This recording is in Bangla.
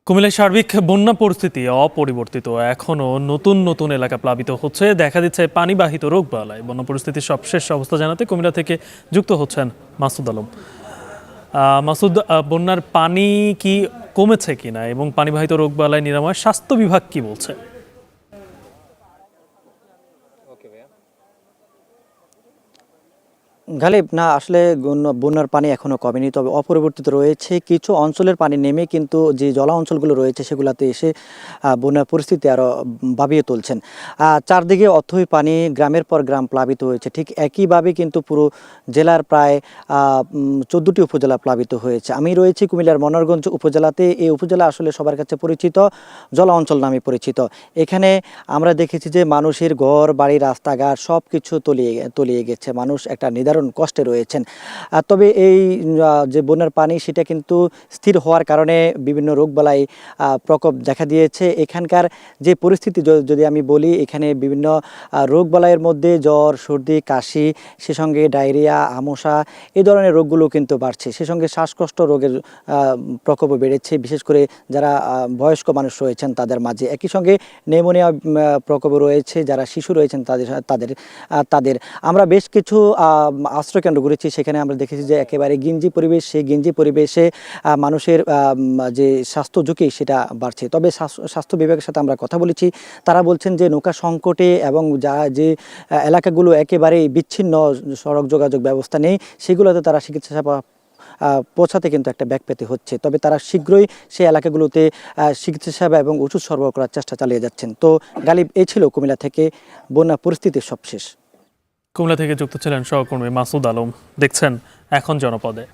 কুমিল্লার সার্বিক বন্যা পরিস্থিতি অপরিবর্তিত। এখনো নতুন নতুন এলাকা প্লাবিত হচ্ছে, দেখা দিচ্ছে পানিবাহিত রোগবালাই। বন্যা পরিস্থিতির সবশেষ অবস্থা জানাতে কুমিল্লা থেকে যুক্ত হচ্ছেন মাসুদ আলম। মাসুদ, বন্যার পানি কি কমেছে কিনা এবং পানিবাহিত রোগবালাই নিরাময় স্বাস্থ্য বিভাগ কি বলছে? গালিব, না আসলে বন্যার পানি এখনো কমেনি, তবে অপরিবর্তিত রয়েছে। কিছু অঞ্চলের পানি নেমে কিন্তু যে জলা অঞ্চলগুলো রয়েছে সেগুলোতে এসে বন্যার পরিস্থিতি আরও বাড়িয়ে তুলছেন। চারদিকে অথই পানি, গ্রামের পর গ্রাম প্লাবিত হয়েছে। ঠিক একইভাবে কিন্তু পুরো জেলার প্রায় 14টি উপজেলা প্লাবিত হয়েছে। আমি রয়েছি কুমিল্লার মনোহরগঞ্জ উপজেলাতে। এই উপজেলা আসলে সবার কাছে পরিচিত জলা অঞ্চল নামে পরিচিত। এখানে আমরা দেখেছি যে মানুষের ঘর বাড়ি রাস্তাঘাট সব কিছু তলিয়ে গেছে। মানুষ একটা নিদারুণ কষ্টে রয়েছেন। তবে এই যে বন্যার পানি সেটা কিন্তু স্থির হওয়ার কারণে বিভিন্ন রোগবালাই প্রকোপ দেখা দিয়েছে। এখানকার যে পরিস্থিতি যদি আমি বলি, এখানে বিভিন্ন রোগবালাইয়ের মধ্যে জ্বর, সর্দি, কাশি, সে সঙ্গে ডায়রিয়া, আমশা এই ধরনের রোগগুলো কিন্তু বাড়ছে। সে সঙ্গে শ্বাসকষ্ট রোগের প্রকোপও বেড়েছে, বিশেষ করে যারা বয়স্ক মানুষ রয়েছেন তাদের মাঝে। একই সঙ্গে নিউমোনিয়া প্রকোপও রয়েছে, যারা শিশু রয়েছেন তাদের আমরা বেশ কিছু আশ্রয়কেন্দ্র ঘুরেছি। সেখানে আমরা দেখেছি যে একেবারে গিঞ্জি পরিবেশ, সেই গিঞ্জি পরিবেশে মানুষের যে স্বাস্থ্য ঝুঁকি সেটা বাড়ছে। তবে স্বাস্থ্য বিভাগের সাথে আমরা কথা বলেছি, তারা বলছেন যে নৌকা সংকটে এবং যে এলাকাগুলো একেবারেই বিচ্ছিন্ন, সড়ক যোগাযোগ ব্যবস্থা নেই, সেগুলোতে তারা চিকিৎসা সেবা পৌঁছাতে কিন্তু একটা ব্যাগ পেতে হচ্ছে। তবে তারা শীঘ্রই সেই এলাকাগুলোতে চিকিৎসা সেবা এবং ওষুধ সরবরাহ করার চেষ্টা চালিয়ে যাচ্ছেন। তো গালিব, এই ছিল কুমিল্লা থেকে বন্যা পরিস্থিতির সবশেষ। কুমিল্লা থেকে যুক্ত ছিলেন সহকর্মী মাসুদ আলম। দেখছেন এখন জনপদে।